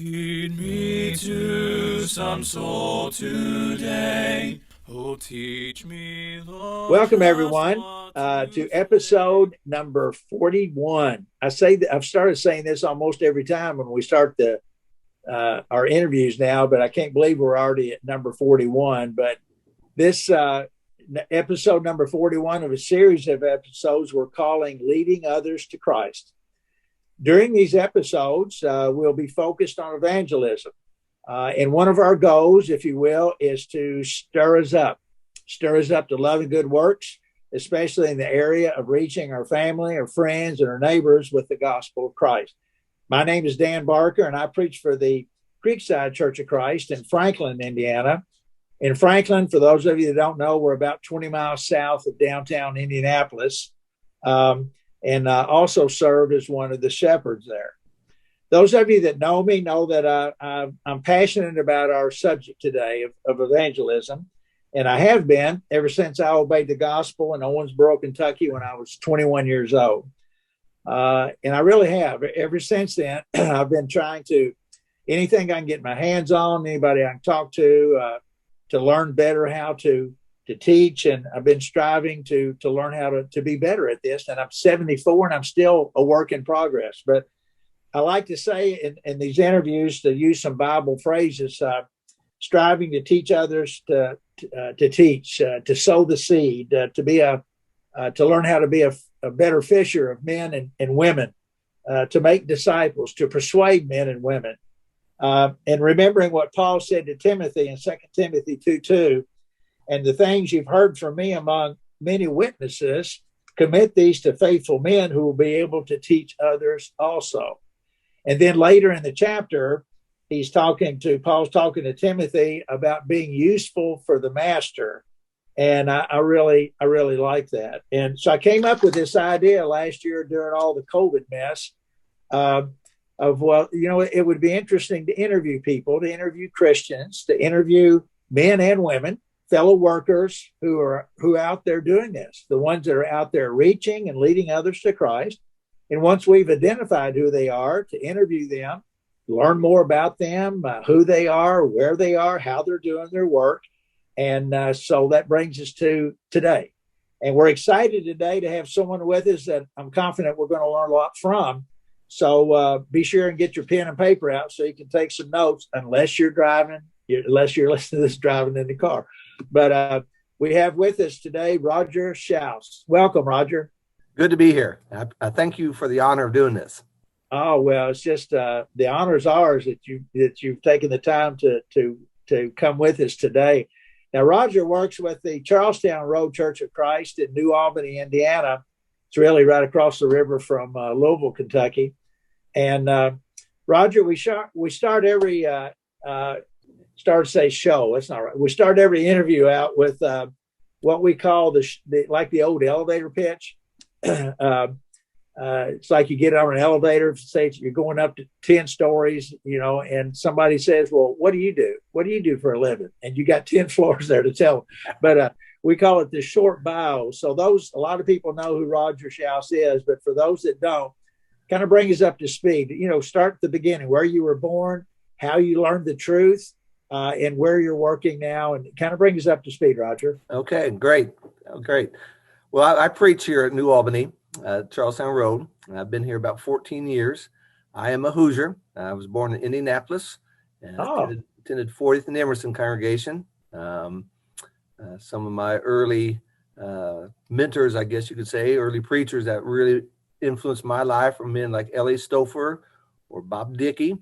Lead me to some soul today. Oh, teach me, Lord, Welcome, just everyone, what to to episode say. number 41. I say that I've started saying this almost every time when we start our interviews now, but I can't believe we're already at number 41. But this episode number 41 of a series of episodes we're calling Leading Others to Christ. During these episodes, we'll be focused on evangelism. And one of our goals, if you will, is to stir us up to love and good works, especially in the area of reaching our family, our friends, and our neighbors with the gospel of Christ. My name is Dan Barker, and I preach for the Creekside Church of Christ in Franklin, Indiana. In Franklin, for those of you that don't know, we're about 20 miles south of downtown Indianapolis, and also serve as one of the shepherds there. Those of you that know me know that I'm passionate about our subject today of evangelism. And I have been ever since I obeyed the gospel in Owensboro, Kentucky, when I was 21 years old. And I really have. Ever since then, I've been trying to, anything I can get my hands on, anybody I can talk to learn better how to teach. And I've been striving to learn how to be better at this. And I'm 74 and I'm still a work in progress. But I like to say in these interviews to use some Bible phrases, striving to teach others to teach, to sow the seed, to learn how to be a better fisher of men and women, to make disciples, to persuade men and women. And remembering what Paul said to Timothy in 2 Timothy 2:2, and the things you've heard from me among many witnesses, commit these to faithful men who will be able to teach others also. And then later in the chapter, Paul's talking to Timothy about being useful for the master. And I really like that. And so I came up with this idea last year during all the COVID mess it would be interesting to interview people, to interview Christians, to interview men and women, fellow workers who are out there doing this, the ones that are out there reaching and leading others to Christ. And once we've identified who they are, to interview them, learn more about them, who they are, where they are, how they're doing their work. And so that brings us to today. And we're excited today to have someone with us that I'm confident we're going to learn a lot from. So be sure and get your pen and paper out so you can take some notes, unless you're listening to this driving in the car. But we have with us today Roger Shouse. Welcome, Roger. Good to be here. I thank you for the honor of doing this. Oh, well, it's just the honor is ours that you've taken the time to come with us today. Now, Roger works with the Charlestown Rd Church of Christ in New Albany, Indiana. It's really right across the river from Louisville, Kentucky. And Roger, we start every show. That's not right. We start every interview out with what we call the old elevator pitch. It's like you get on an elevator, say you're going up to 10 stories, and somebody says, well, what do you do? What do you do for a living? And you got 10 floors there to tell them. But we call it the short bio. So a lot of people know who Roger Shouse is, but for those that don't, kind of bring us up to speed. Start at the beginning, where you were born, how you learned the truth, and where you're working now, and kind of bring us up to speed, Roger. Okay, great. Well, I preach here at New Albany, Charlestown Rd. I've been here about 14 years. I am a Hoosier. I was born in Indianapolis and attended 40th and Emerson congregation. Some of my early mentors, I guess you could say, early preachers that really influenced my life were men like Ellie Stouffer or Bob Dickey.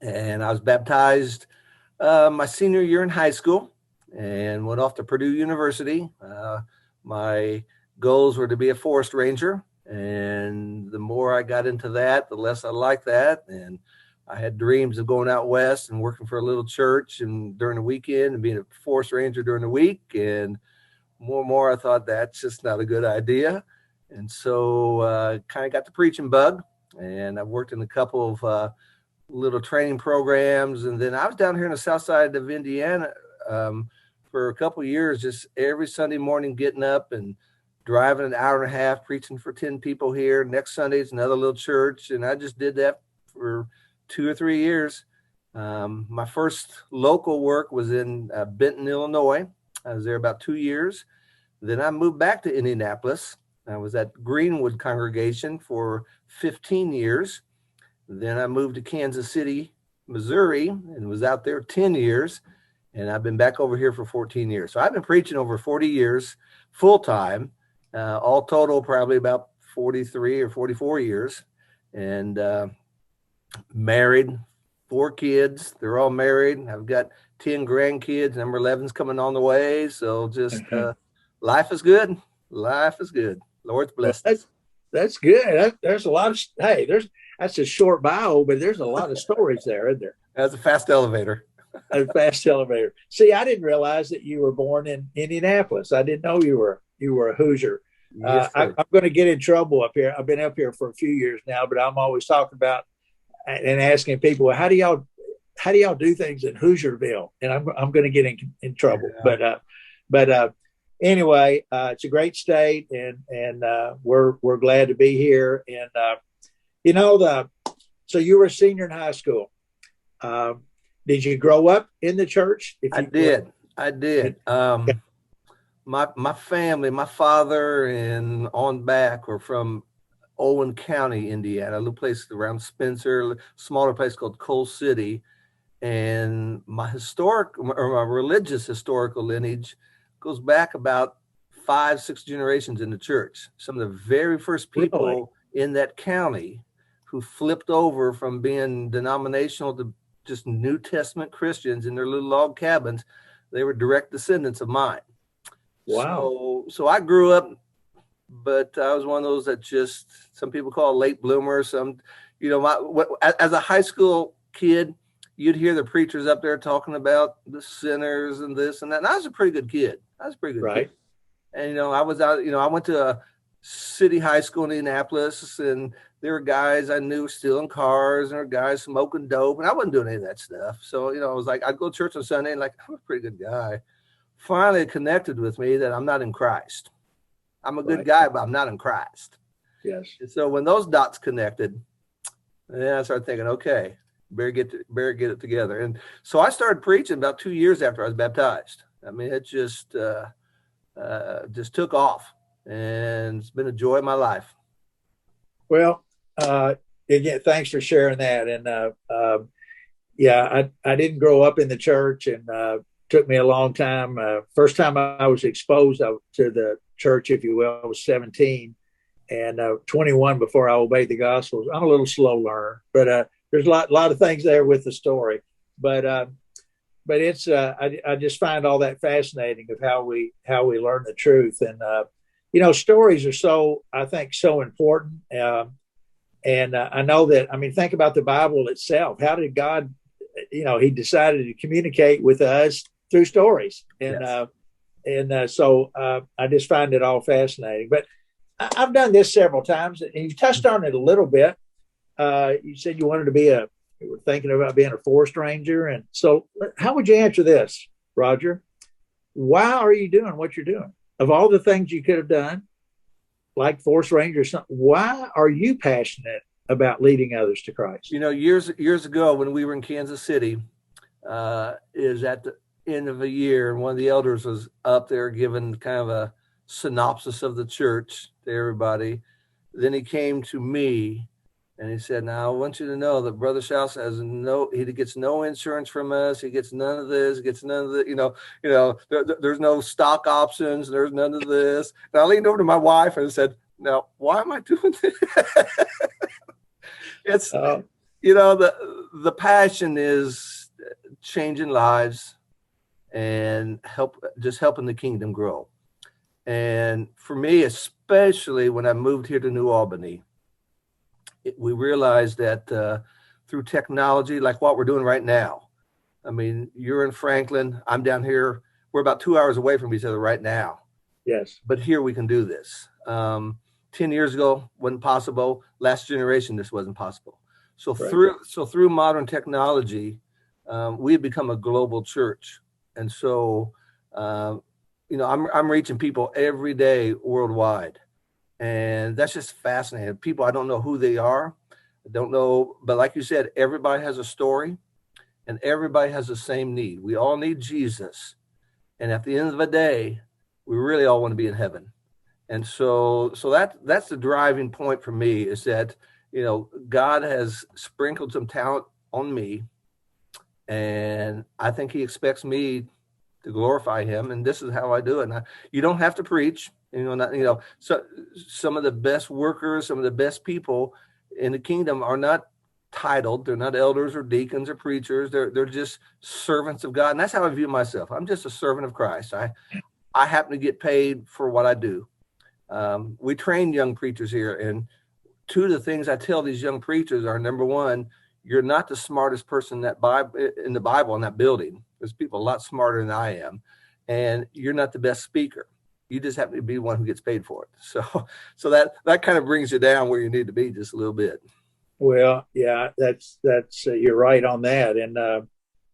And I was baptized my senior year in high school and went off to Purdue University. My goals were to be a forest ranger. And the more I got into that, the less I liked that. And I had dreams of going out west and working for a little church and during the weekend and being a forest ranger during the week. And more, I thought that's just not a good idea. And so kind of got the preaching bug. And I've worked in a couple of little training programs. And then I was down here in the south side of Indiana for a couple of years, just every Sunday morning getting up and driving an hour and a half, preaching for 10 people here. Next Sunday is another little church. And I just did that for 2 or 3 years. My first local work was in Benton, Illinois. I was there about 2 years. Then I moved back to Indianapolis. I was at Greenwood congregation for 15 years. Then I moved to Kansas City, Missouri, and was out there 10 years. And I've been back over here for 14 years. So I've been preaching over 40 years full time, all total probably about 43 or 44 years. And married, 4 kids. They're all married. I've got 10 grandkids. Number 11's coming on the way. So just life is good. Life is good. Lord's blessed. Well, that's good. There's a lot of, hey, that's a short bio, but there's a lot of stories there, isn't there? That's a fast elevator. A fast elevator. See, I didn't realize that you were born in Indianapolis. I didn't know you were a Hoosier. Yes, I'm going to get in trouble up here. I've been up here for a few years now, but I'm always talking about and asking people, how do y'all do things in Hoosierville? And I'm going to get in trouble. Yeah. But anyway, it's a great state, and we're glad to be here. And so you were a senior in high school. Did you grow up in the church? I did. My family, my father and on back were from Owen County, Indiana, a little place around Spencer, smaller place called Coal City. And my religious historical lineage goes back about 5-6 generations in the church. Some of the very first people in that county who flipped over from being denominational to just New Testament Christians in their little log cabins, they were direct descendants of mine. Wow. So I grew up, but I was one of those that just, some people call late bloomer. Some, as a high school kid, you'd hear the preachers up there talking about the sinners and this and that. And I was a pretty good kid. Kid. And, I was out, I went to a city high school in Indianapolis, and there were guys I knew stealing cars, and there were guys smoking dope, and I wasn't doing any of that stuff. So, it was like, I'd go to church on Sunday and I'm a pretty good guy. Finally it connected with me that I'm not in Christ. I'm a good guy, but I'm not in Christ. Yes. And so when those dots connected, then I started thinking, okay, better get it together. And so I started preaching about 2 years after I was baptized. I mean, it just took off, and it's been a joy of my life. Well, again, thanks for sharing that. And I didn't grow up in the church, and took me a long time. First time I was exposed to the church, if you will, I was 17, and 21 before I obeyed the gospel. I'm a little slow learner, but there's a lot of things there with the story. But it's I just find all that fascinating of how we learn the truth. And stories are I think so important. And I know that, think about the Bible itself. How did God, he decided to communicate with us through stories. And, yes. So I just find it all fascinating. But I've done this several times, and you touched on it a little bit. You said you wanted to you were thinking about being a forest ranger. And so how would you answer this, Roger? Why are you doing what you're doing? Of all the things you could have done, like forest ranger or something, why are you passionate about leading others to Christ? Years ago when we were in Kansas City, is at the end of a year, and one of the elders was up there giving kind of a synopsis of the church to everybody. Then he came to me and he said, "Now I want you to know that Brother Shouse he gets no insurance from us. He gets none of this, gets none of the, there's no stock options. There's none of this." And I leaned over to my wife and said, "Now, why am I doing this?" It's, the passion is changing lives and helping the kingdom grow. And for me, especially when I moved here to New Albany, we realized that through technology, like what we're doing right now, you're in Franklin, I'm down here, we're about 2 hours away from each other right now. Yes. But here we can do this. 10 years ago, wasn't possible. Last generation, this wasn't possible. So through modern technology, we have become a global church. And so, I'm reaching people every day worldwide. And that's just fascinating. People, I don't know who they are. I don't know, but like you said, everybody has a story and everybody has the same need. We all need Jesus. And at the end of the day, we really all want to be in heaven. And so that's the driving point for me, is that, God has sprinkled some talent on me, and I think he expects me to glorify him. And this is how I do it. And you don't have to preach, so some of the best workers, some of the best people in the kingdom are not titled. They're not elders or deacons or preachers. They're just servants of God. And that's how I view myself. I'm just a servant of Christ. I happen to get paid for what I do. We train young preachers here, and two of the things I tell these young preachers are, number one, you're not the smartest person in the Bible in that building. There's people a lot smarter than I am, and you're not the best speaker. You just happen to be one who gets paid for it. So that kind of brings you down where you need to be just a little bit. Well, yeah, that's you're right on that. And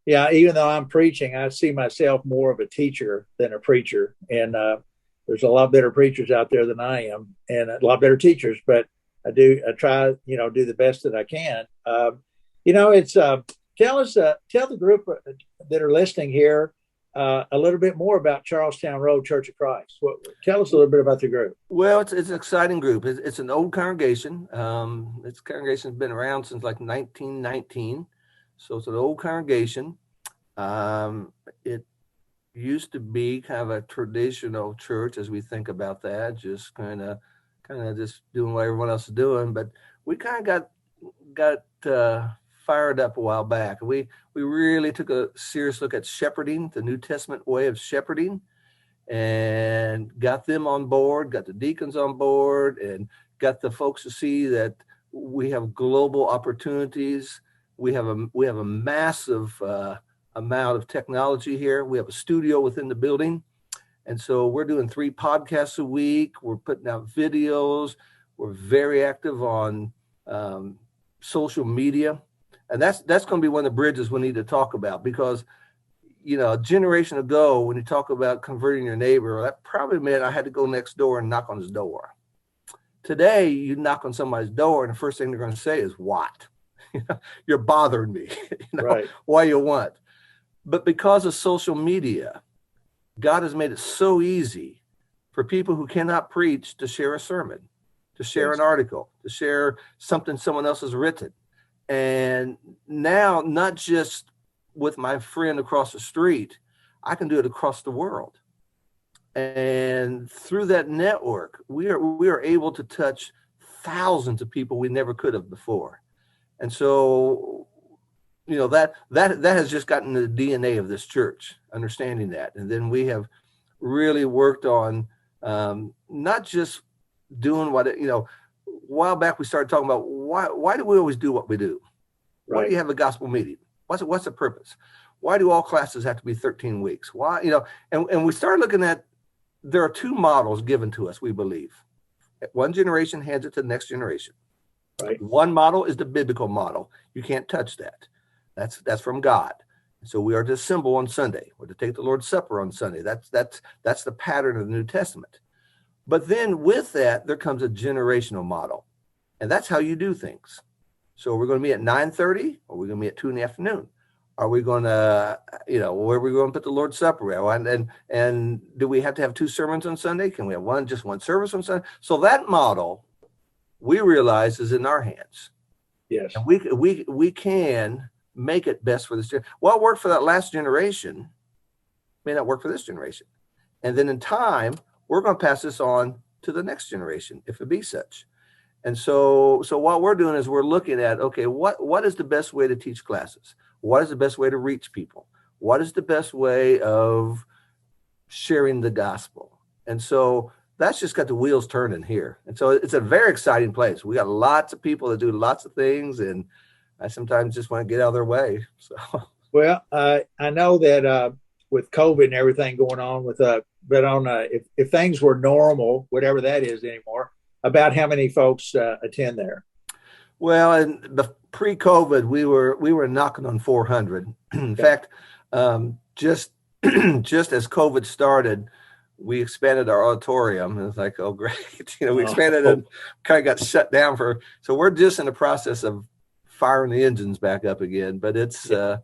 yeah, even though I'm preaching, I see myself more of a teacher than a preacher. And there's a lot better preachers out there than I am, and a lot better teachers. But I try, do the best that I can. It's tell the group that are listening here a little bit more about Charlestown Road Church of Christ. Tell us a little bit about the group. Well, it's an exciting group. It's an old congregation. This congregation has been around since like 1919. So it's an old congregation. It used to be kind of a traditional church, as we think about that, just kind of just doing what everyone else is doing. But we kind of got fired up a while back. We really took a serious look at shepherding, the New Testament way of shepherding, and got them on board, got the deacons on board, and got the folks to see that we have global opportunities. We have a massive amount of technology here. We have a studio within the building. And so we're doing 3 podcasts a week. We're putting out videos. We're very active on social media. And that's going to be one of the bridges we need to talk about, because, a generation ago, when you talk about converting your neighbor, that probably meant I had to go next door and knock on his door. Today, you knock on somebody's door, and the first thing they're going to say is, "What? You're bothering me. Right. Why you want?" But because of social media, God has made it so easy for people who cannot preach to share a sermon, to share an article, to share something someone else has written. And now, not just with my friend across the street, I can do it across the world. And through that network, we are able to touch thousands of people we never could have before. And so, that has just gotten the DNA of this church, understanding that. And then we have really worked on not just doing a while back we started talking about why do we always do what we do? Right. Why do you have a gospel meeting? What's the purpose? Why do all classes have to be 13 weeks? Why, and we started looking at, there are 2 models given to us, we believe. One generation hands it to the next generation. Right. One model is the biblical model. You can't touch that. That's from God. So we are to assemble on Sunday. We're to take the Lord's Supper on Sunday. That's the pattern of the New Testament. But then with that, there comes a generational model. And that's how you do things. So we're going to meet at 9:30, or we're going to meet at 2 p.m. Are we going to, where are we going to put the Lord's Supper at? And do we have to have 2 sermons on Sunday? Can we have just one service on Sunday? So that model, we realize, is in our hands. Yes. And we can make it best for this generation. What worked for that last generation may not work for this generation. And then in time, we're going to pass this on to the next generation, if it be such. And so what we're doing is we're looking at, okay, what is the best way to teach classes? What is the best way to reach people? What is the best way of sharing the gospel? And so that's just got the wheels turning here. And so it's a very exciting place. We got lots of people that do lots of things, and I sometimes just want to get out of their way. So, well, I know that with COVID and everything going on if things were normal, whatever that is anymore, about how many folks attend there? Well, in the pre-COVID, we were knocking on 400. In fact, just as COVID started, we expanded our auditorium. And it's like, oh, great. We expanded and kind of got shut down so we're just in the process of firing the engines back up again. But it's a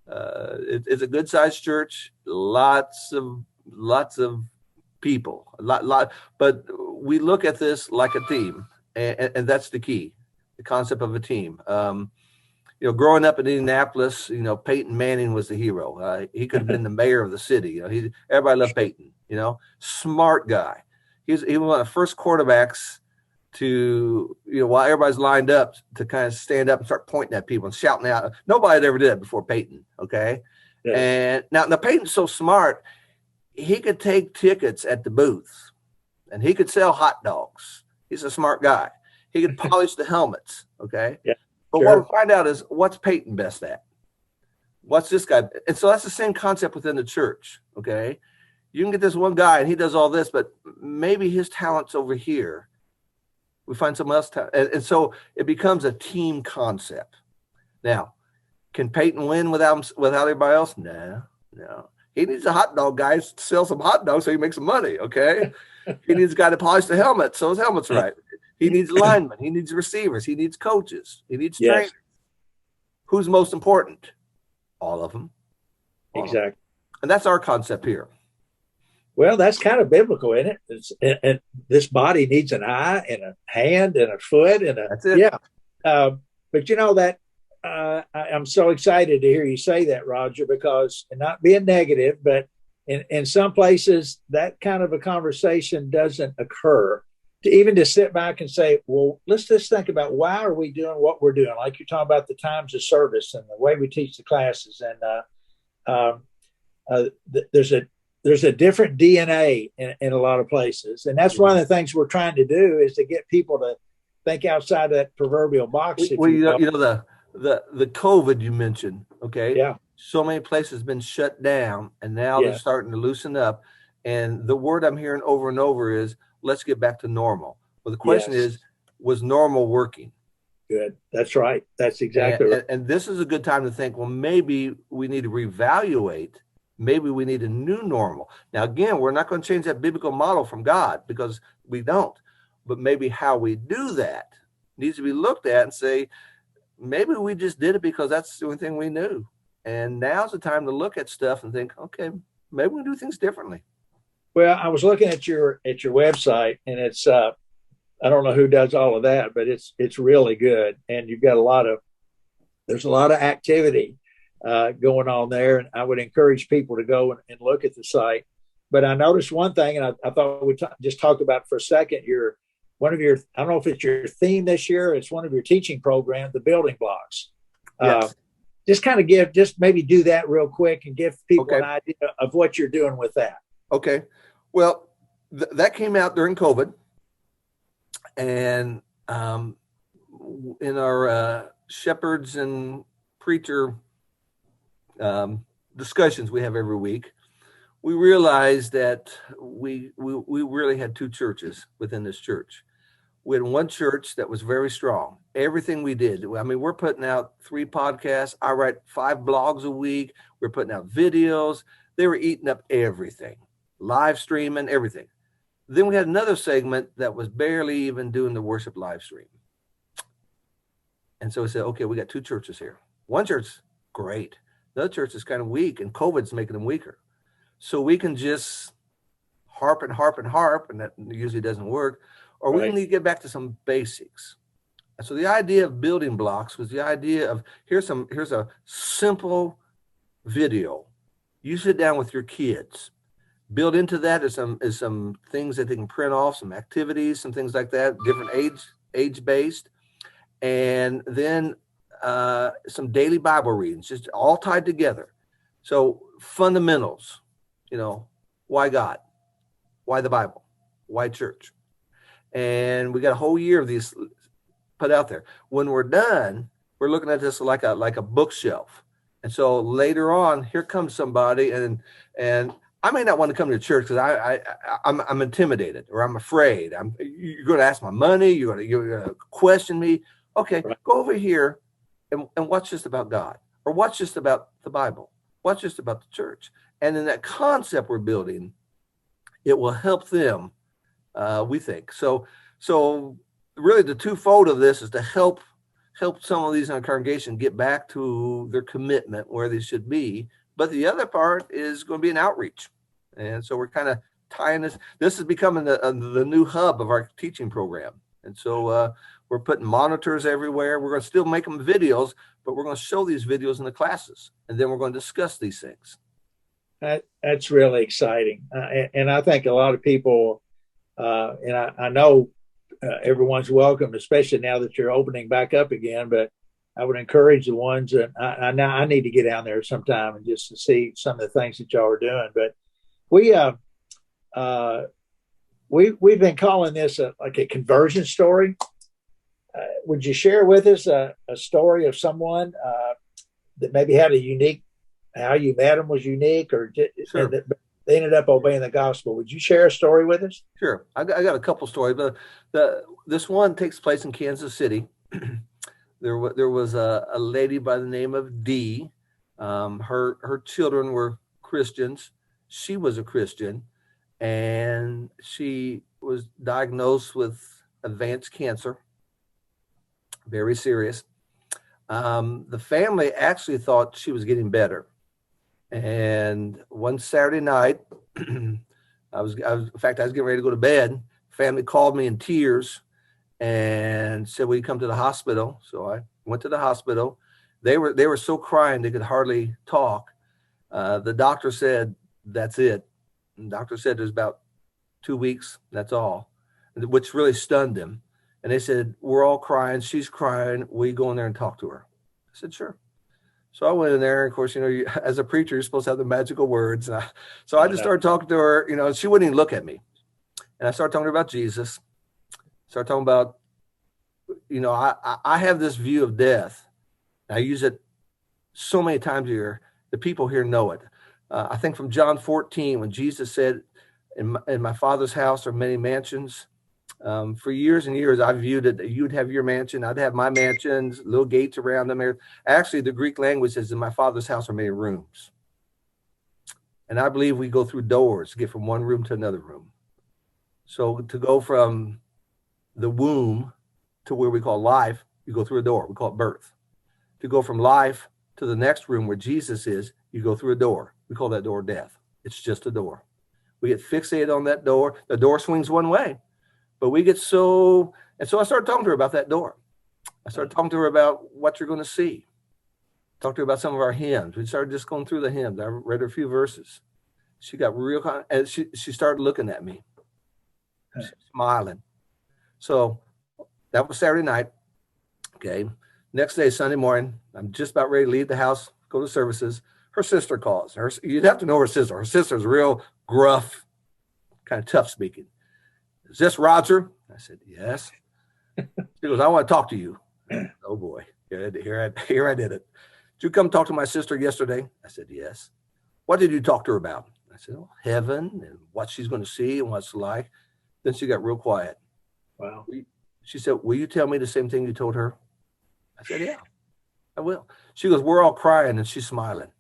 good sized church, lots of people, but we look at this like a team, and that's the key, the concept of a team. Growing up in Indianapolis, Peyton Manning was the hero. He could have been the mayor of the city. Everybody loved Peyton. Smart guy. He was one of the first quarterbacks to, while everybody's lined up, to kind of stand up and start pointing at people and shouting out. Nobody had ever did it before Peyton. Okay. Yeah. And now Peyton's so smart, he could take tickets at the booth and he could sell hot dogs. He's a smart guy. He could polish the helmets. Okay. Yeah. But what we find out is, what's Peyton best at? What's this guy? And so that's the same concept within the church. Okay. You can get this one guy and he does all this, but maybe his talent's over here. We find someone else. And so it becomes a team concept. Now, can Peyton win without everybody else? No. He needs a hot dog guy to sell some hot dogs so he makes some money. Okay. He needs a guy to polish the helmet so his helmet's right. He needs linemen. He needs receivers. He needs coaches. He needs trainers. Who's most important? All of them. Exactly. And that's our concept here. Well, that's kind of biblical, isn't it? And this body needs an eye and a hand and a foot that's it. Yeah. But I'm so excited to hear you say that, Roger, because, and not being negative, but in some places that kind of a conversation doesn't occur. To sit back and say, well, let's just think about, why are we doing what we're doing? Like you're talking about the times of service and the way we teach the classes, and there's a different DNA in a lot of places. And that's one of the things we're trying to do, is to get people to think outside that proverbial box. The COVID you mentioned, okay? Yeah. So many places have been shut down, and now they're starting to loosen up. And the word I'm hearing over and over is, let's get back to normal. Well, the question is, was normal working? Good. That's right. That's exactly right. And this is a good time to think, well, maybe we need to reevaluate. Maybe we need a new normal. Now, again, we're not going to change that biblical model from God, because we don't. But maybe how we do that needs to be looked at and say, maybe we just did it because that's the only thing we knew. And now's the time to look at stuff and think, okay, maybe we do things differently. Well, I was looking at your website, and it's I don't know who does all of that, but it's really good. And you've got there's a lot of activity going on there. And I would encourage people to go and look at the site. But I noticed one thing, and I thought we just talked about for a second, I don't know if it's your theme this year, it's one of your teaching programs, the building blocks. Yes. Just maybe do that real quick and give people an idea of what you're doing with that. Okay. Well, that came out during COVID, and in our shepherds and preacher discussions we have every week, we realized that we really had two churches within this church. We had one church that was very strong. Everything we did, I mean, we're putting out 3 podcasts. I write 5 blogs a week. We're putting out videos. They were eating up everything. Live streaming, everything. Then we had another segment that was barely even doing the worship live stream. And so we said, okay, we got 2 churches here. One church, great. Another church is kind of weak, and COVID's making them weaker. So we can just harp, and that usually doesn't work. Or we need to get back to some basics. And so the idea of building blocks was the idea of, here's a simple video. You sit down with your kids. Built into that is some things that they can print off, some activities, some things like that, different age-based, and then some daily Bible readings, just all tied together. So fundamentals, why God, why the Bible, why church, and we got a whole year of these put out there. When we're done, we're looking at this like a bookshelf, and so later on, here comes somebody and I may not want to come to church because I'm intimidated, or I'm afraid. You're going to ask my money. You're going to question me. Okay, go over here and watch just about God, or watch just about the Bible. Watch just about the church. And in that concept we're building it will help them, we think. So really the twofold of this is to help some of these in our congregation get back to their commitment where they should be. But the other part is going to be an outreach. And so we're kind of tying this is becoming the new hub of our teaching program. And so we're putting monitors everywhere. We're going to still make them videos, but we're going to show these videos in the classes. And then we're going to discuss these things. That's really exciting. And I think a lot of people, and I know everyone's welcome, especially now that you're opening back up again, but I would encourage the ones that I need to get down there sometime and just to see some of the things that y'all are doing. But we've been calling this like a conversion story. Would you share with us a story of someone that maybe had a unique, how you met them was unique, or Sure. they ended up obeying the gospel? Would you share a story with us? Sure. I got a couple stories, but this one takes place in Kansas City. There was a lady by the name of Dee. Her children were Christians. She was a Christian, and she was diagnosed with advanced cancer, very serious. The family actually thought she was getting better. And one Saturday night, I was getting ready to go to bed. Family called me in tears and said, "Will you come to the hospital?" So I went to the hospital. They were so crying they could hardly talk. The doctor said, "That's it." And the doctor said, "There's about 2 weeks. That's all," which really stunned them. And they said, "We're all crying. She's crying. Will you go in there and talk to her?" I said, "Sure." So I went in there. Of course, as a preacher, you're supposed to have the magical words. So I just started talking to her. She wouldn't even look at me. And I started talking to her about Jesus. Started talking about, I have this view of death. I use it so many times here. The people here know it. I think from John 14, when Jesus said, in my Father's house are many mansions. For years and years, I viewed it that you'd have your mansion, I'd have my mansions, little gates around them. Actually, the Greek language says, "In my Father's house are many rooms." And I believe we go through doors to get from one room to another room. So to go from the womb to where we call life, you go through a door. We call it birth. To go from life to the next room where Jesus is, you go through a door. We call that door death. It's just a door. We get fixated on that door. The door swings one way. But we get so I started talking to her about that door. I started talking to her about what you're going to see. Talked to her about some of our hymns. We started just going through the hymns. I read her a few verses. She got and she started looking at me, smiling. So that was Saturday night. Okay. Next day, Sunday morning, I'm just about ready to leave the house, go to services. Her sister calls. You'd have to know her sister. Her sister's real gruff, kind of tough speaking. "Is this Roger?" I said, "Yes." She goes, "I want to talk to you." Oh boy, here I did it. "Did you come talk to my sister yesterday?" I said, "Yes." "What did you talk to her about?" I said, "Oh, heaven and what she's going to see and what's like." Then she got real quiet. Wow. She said, "Will you tell me the same thing you told her?" I said, "Yeah, I will." She goes, "We're all crying," and she's smiling.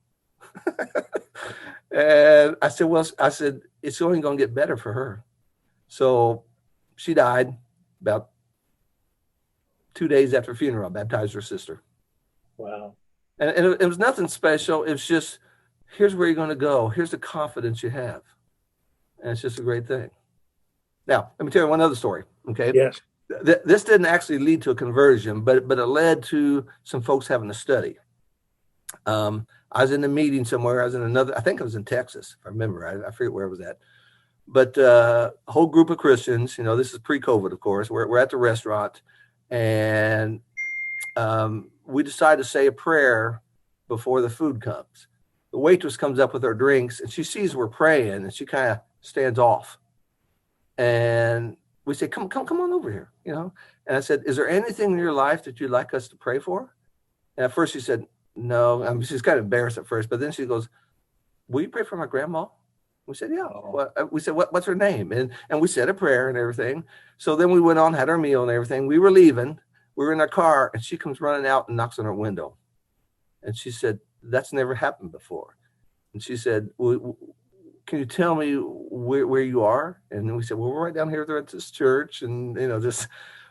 And I said, "It's only going to get better for her." So she died about 2 days after her funeral. I baptized her sister. Wow. And it was nothing special. It was just, here's where you're going to go. Here's the confidence you have. And it's just a great thing. Now, let me tell you one other story. Okay. Yes. This didn't actually lead to a conversion, but it led to some folks having a study. I was in a meeting somewhere. I was in I think I was in Texas, if I remember. I forget where I was at. But a whole group of Christians, this is pre-COVID, of course. We're at the restaurant, and we decided to say a prayer before the food comes. The waitress comes up with our drinks, and she sees we're praying, and she kind of stands off. And we say, come on over here, And I said, "Is there anything in your life that you'd like us to pray for?" And at first she said, "No." She's kind of embarrassed at first, but then she goes, "Will you pray for my grandma?" We said, "Yeah." We said, "What's her name?" And we said a prayer and everything. So then we went on, had our meal and everything. We were leaving. We were in our car, and she comes running out and knocks on our window. And she said, "That's never happened before." And she said, can you tell me where you are? And then we said, well, we're right down here at this church, and just,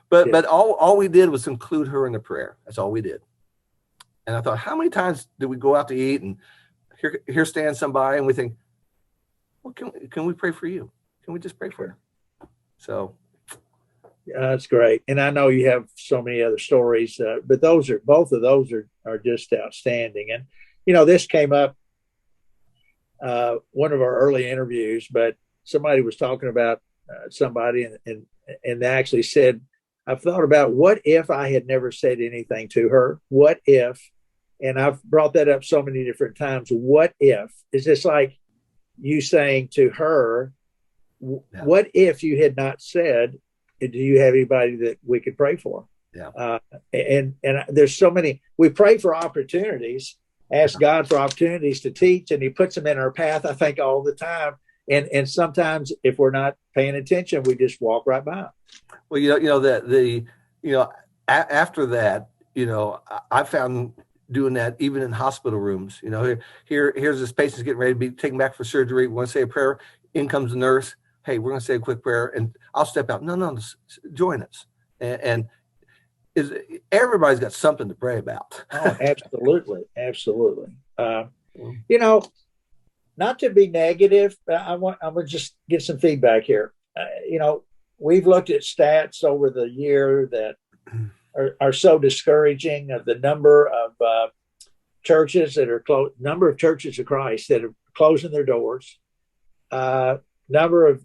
but all we did was include her in the prayer. That's all we did. And I thought, how many times did we go out to eat, and here stands somebody, and we think, well, can we pray for you? Can we just pray for her? So. Yeah, that's great. And I know you have so many other stories, but both of those are just outstanding. And, this came up one of our early interviews, but somebody was talking about somebody and they actually said, I've thought about what if I had never said anything to her? What if? And I've brought that up so many different times. What if? Is this like you saying to her, what if you had not said, do you have anybody that we could pray for? Yeah. And there's so many, we pray for opportunities, ask God for opportunities to teach, and he puts them in our path, I think, all the time. And sometimes if we're not paying attention, we just walk right by. Well, after that, I found doing that even in hospital rooms. Here's this patient's getting ready to be taken back for surgery. We want to say a prayer. In comes the nurse. Hey, we're going to say a quick prayer, and I'll step out. No, join us. And everybody's got something to pray about. Oh, absolutely. Not to be negative, but I'm going to just get some feedback here. We've looked at stats over the year that are so discouraging of the number of churches that are number of churches of Christ that are closing their doors, number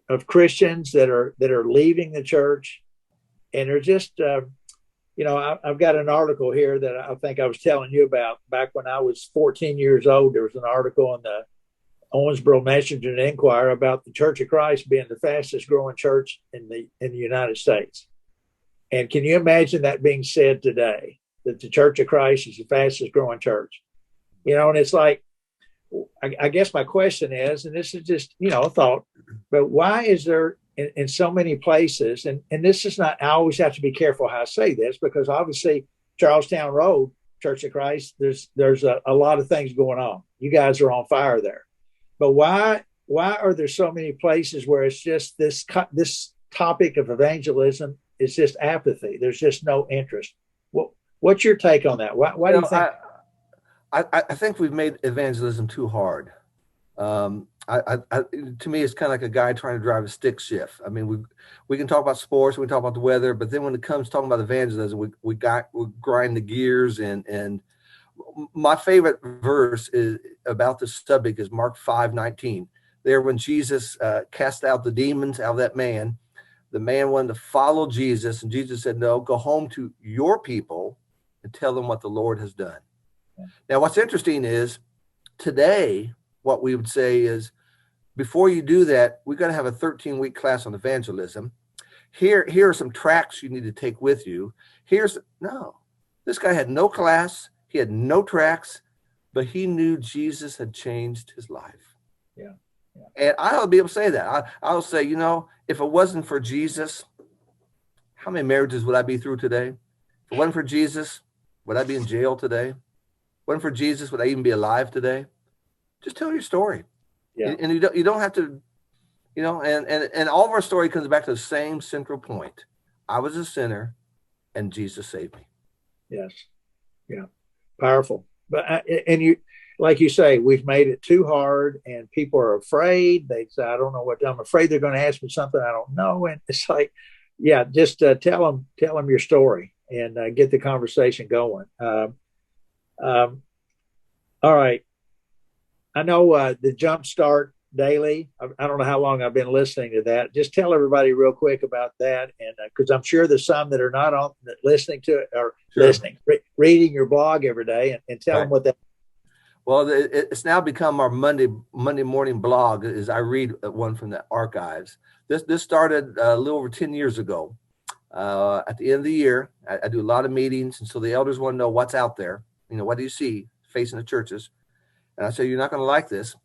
of Christians that are leaving the church, and they're just I've got an article here that I think I was telling you about back when I was 14 years old. There was an article in the Owensboro Messenger and Enquirer about the Church of Christ being the fastest growing church in the United States. And can you imagine that being said today, that the Church of Christ is the fastest growing church? And it's like, I guess my question is, and this is just, a thought, but why is there in so many places, and this is not, I always have to be careful how I say this, because obviously Charlestown Road, Church of Christ, there's a lot of things going on. You guys are on fire there. But why are there so many places where it's just this topic of evangelism is just apathy? There's just no interest. What's your take on that? Why do you think? I think we've made evangelism too hard. To me, it's kind of like a guy trying to drive a stick shift. I mean, we can talk about sports, we can talk about the weather, but then when it comes to talking about evangelism, we grind the gears. And my favorite verse is about this subject is Mark 5:19. There, when Jesus cast out the demons out of that man, the man wanted to follow Jesus, and Jesus said, "No, go home to your people and tell them what the Lord has done." Yeah. Now, what's interesting is today, what we would say is, before you do that, we've got to have a 13-week class on evangelism. Here are some tracts you need to take with you. No, this guy had no class. He had no tracts, but he knew Jesus had changed his life. Yeah. And I'll be able to say that. I'll say, if it wasn't for Jesus, how many marriages would I be through today? If it wasn't for Jesus, would I be in jail today? If it wasn't for Jesus, would I even be alive today? Just tell your story. Yeah. And you don't have to, and all of our story comes back to the same central point. I was a sinner and Jesus saved me. Yes. Yeah. Powerful. But, and you, like you say, we've made it too hard and people are afraid. They say, I don't know what, I'm afraid they're going to ask me something I don't know. And it's like, yeah, just tell them your story and get the conversation going. All right. I know the Jumpstart Daily. I don't know how long I've been listening to that. Just tell everybody real quick about that, and because I'm sure there's some that are not on listening to it or reading your blog every day, and tell them what that. Well, it's now become our Monday morning blog. Is I read one from the archives. This started a little over 10 years ago. At the end of the year, I do a lot of meetings, and so the elders want to know what's out there. What do you see facing the churches? And I said, you're not going to like this.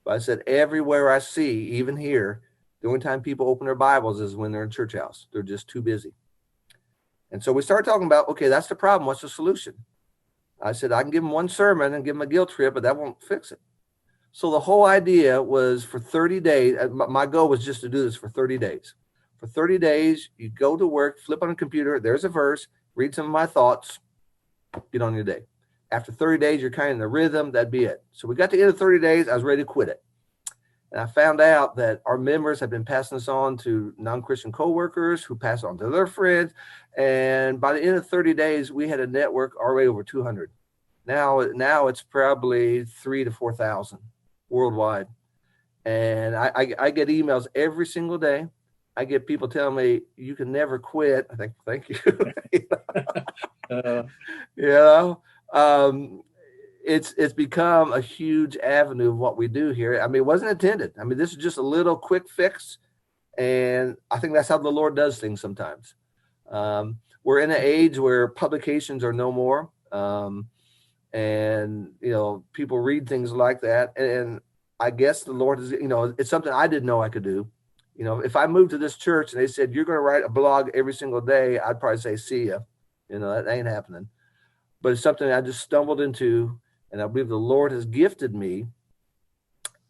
But I said, everywhere I see, even here, the only time people open their Bibles is when they're in church house. They're just too busy. And so we started talking about, okay, that's the problem. What's the solution? I said, I can give them one sermon and give them a guilt trip, but that won't fix it. So the whole idea was for 30 days. My goal was just to do this for 30 days. For 30 days, you go to work, flip on a computer, there's a verse, read some of my thoughts, get on your day. After 30 days, you're kind of in the rhythm, that'd be it. So we got to the end of 30 days, I was ready to quit it. And I found out that our members have been passing this on to non-Christian coworkers who pass it on to their friends. And by the end of 30 days, we had a network already over 200. Now it's probably 3,000 to 4,000 worldwide. And I get emails every single day. I get people telling me, you can never quit. I think, thank you. It's become a huge avenue of what we do here. I mean, it wasn't intended. I mean, this is just a little quick fix. And I think that's how the Lord does things sometimes. We're in an age where publications are no more. And, people read things like that. And I guess the Lord is, it's something I didn't know I could do. If I moved to this church and they said, you're going to write a blog every single day, I'd probably say, see ya. That ain't happening. But it's something I just stumbled into, and I believe the Lord has gifted me.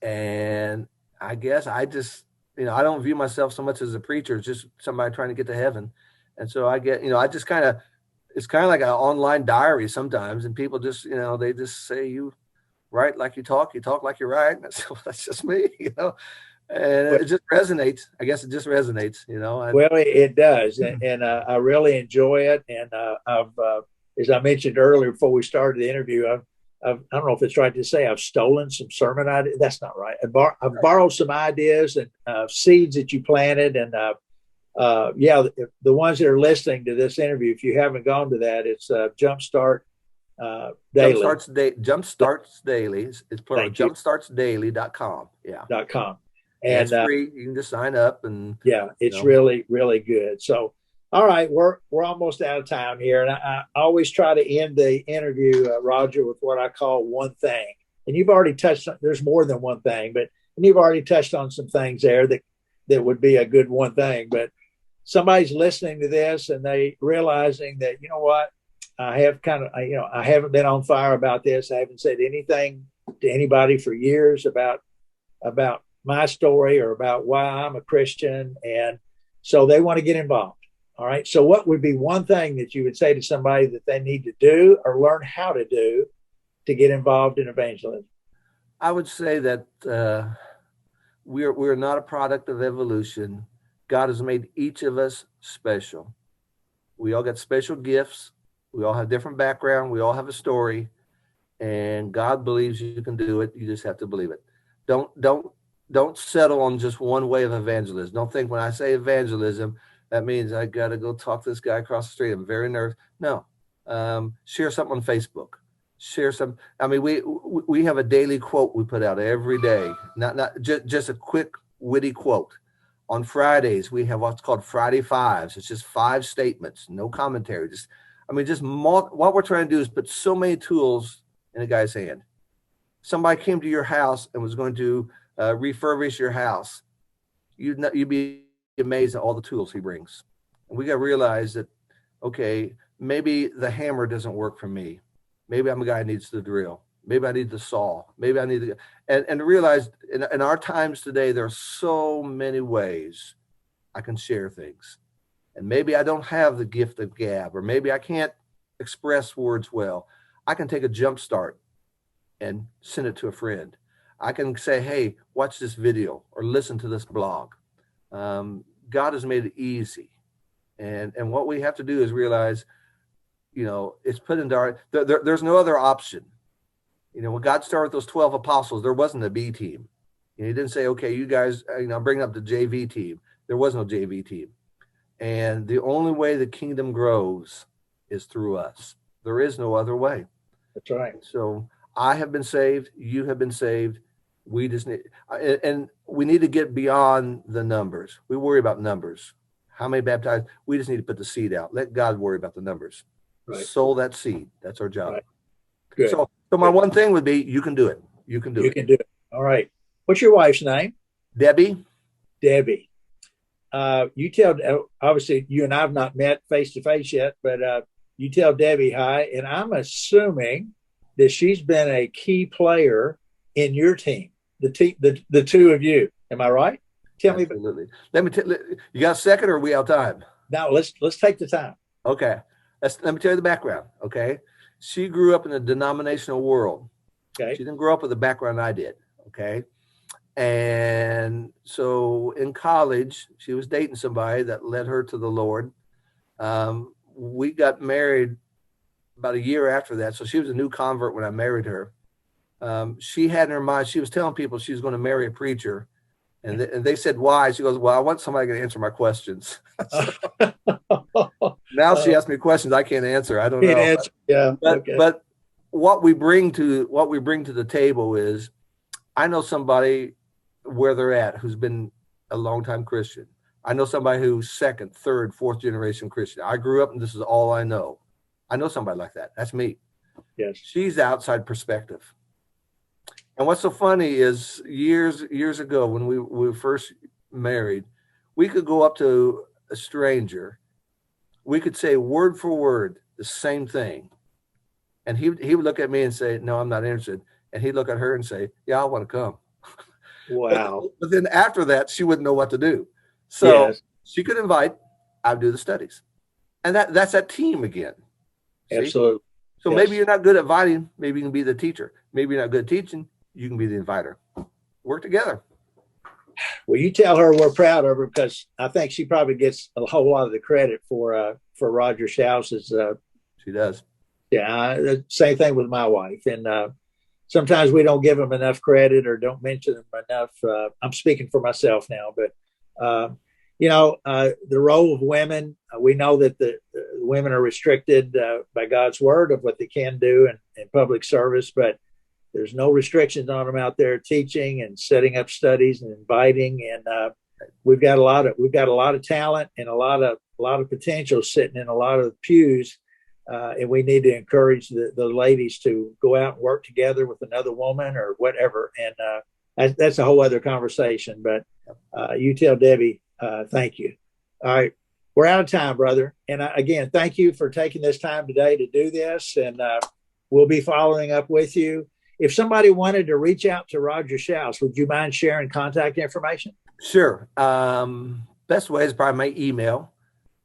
And I guess I just, I don't view myself so much as a preacher, it's just somebody trying to get to heaven. And so I get, I just it's kind of like an online diary sometimes. And people just, they just say, you write like you talk like you write. And that's just me, And it just resonates. I guess it just resonates, Well, it does. And I really enjoy it. And I've, as I mentioned earlier before we started the interview, I don't know if it's right to say I've stolen some sermon ideas. That's not right. I've borrowed some ideas and seeds that you planted. And the ones that are listening to this interview, if you haven't gone to that, it's Jumpstart Daily. Jumpstarts Daily. It's plural. Jumpstartsdaily.com. Yeah. .com. And it's free. You can just sign up and it's really, really good. So, all right, we're almost out of time here. And I always try to end the interview, Roger, with what I call one thing. And you've already touched on, there's more than one thing, but you've already touched on some things there that would be a good one thing. But somebody's listening to this and they realizing that, you know what, I haven't been on fire about this. I haven't said anything to anybody for years about my story or about why I'm a Christian. And so they want to get involved. All right. So what would be one thing that you would say to somebody that they need to do or learn how to do to get involved in evangelism? I would say that we're not a product of evolution. God has made each of us special. We all got special gifts. We all have different background. We all have a story, and God believes you can do it. You just have to believe it. Don't settle on just one way of evangelism. Don't think when I say evangelism, that means I got to go talk to this guy across the street. I'm very nervous. No. Share something on Facebook. Share some. I mean, we have a daily quote we put out every day. Not just a quick witty quote. On Fridays, we have what's called Friday Fives. It's just 5 statements, no commentary. What we're trying to do is put so many tools in a guy's hand. Somebody came to your house and was going to refurbish your house. You'd be amazed at all the tools he brings. And we got to realize that, okay, maybe the hammer doesn't work for me. Maybe I'm a guy who needs the drill. Maybe I need the saw. Maybe I need and realize in our times today, there are so many ways I can share things. And maybe I don't have the gift of gab, or maybe I can't express words well. I can take a jump start and send it to a friend. I can say, hey, watch this video or listen to this blog. God has made it easy. And what we have to do is realize, it's put into our, there's no other option. When God started those 12 apostles, there wasn't a B team. He didn't say, okay, you guys, bring up the JV team. There was no JV team. And the only way the kingdom grows is through us. There is no other way. That's right. So I have been saved. You have been saved. We just need, and we need to get beyond the numbers. We worry about numbers. How many baptized? We just need to put the seed out. Let God worry about the numbers. Right. Sow that seed. That's our job. Right. Good. So my one thing would be, you can do it. You can do it. You can do it. All right. What's your wife's name? Debbie. Debbie. You tell, obviously you and I have not met face to face yet, but you tell Debbie hi, and I'm assuming that she's been a key player in your team. the two of you. Am I right? Tell me. Absolutely. Let me you got a second, or are we out of time? No, let's take the time. Okay. Let me tell you the background. Okay. She grew up in a denominational world. Okay. She didn't grow up with the background I did. Okay. And so in college, she was dating somebody that led her to the Lord. We got married about a year after that. So she was a new convert when I married her. She had in her mind, she was telling people she was going to marry a preacher. And they said, why? She goes, well, I want somebody to answer my questions. Now she asks me questions I can't answer. I don't know. Yeah. But what we bring to the table is, I know somebody where they're at who's been a longtime Christian. I know somebody who's second, third, fourth generation Christian. I grew up and this is all I know. I know somebody like that. That's me. Yes. She's outside perspective. And what's so funny is years ago when we were first married, we could go up to a stranger. We could say word for word the same thing. And he would look at me and say, no, I'm not interested. And he'd look at her and say, yeah, I want to come. Wow. But then after that, she wouldn't know what to do. So yes. She could invite, I'd do the studies. And that's that team again. See? Absolutely. So maybe you're not good at inviting, maybe you can be the teacher. Maybe you're not good at teaching, you can be the inviter. Work together. Well, you tell her we're proud of her, because I think she probably gets a whole lot of the credit for Roger Shouse's. She does. Yeah, same thing with my wife. And sometimes we don't give them enough credit or don't mention them enough. I'm speaking for myself now, but the role of women, we know that the women are restricted by God's word of what they can do in public service, but there's no restrictions on them out there teaching and setting up studies and inviting. And we've got a lot of talent and a lot of potential sitting in a lot of pews. And we need to encourage the ladies to go out and work together with another woman or whatever. And that's a whole other conversation. But you tell Debbie, thank you. All right. We're out of time, brother. And again, thank you for taking this time today to do this. And we'll be following up with you. If somebody wanted to reach out to Roger Shouse, would you mind sharing contact information? Sure. Best way is probably my email.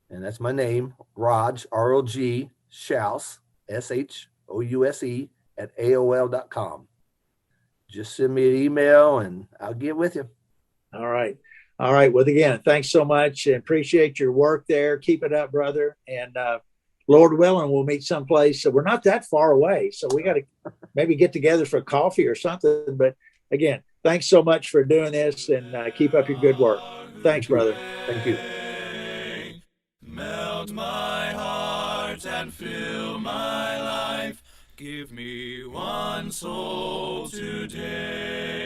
And that's my name, Rog, R-O-G, Shouse, S-H-O-U-S-E at AOL.com. Just send me an email and I'll get with you. All right. Well, again, thanks so much and appreciate your work there. Keep it up, brother. And Lord willing, we'll meet someplace. So we're not that far away. So we got to maybe get together for coffee or something. But again, thanks so much for doing this and keep up your good work. Thanks, brother. Thank you. Melt my heart and fill my life. Give me one soul today.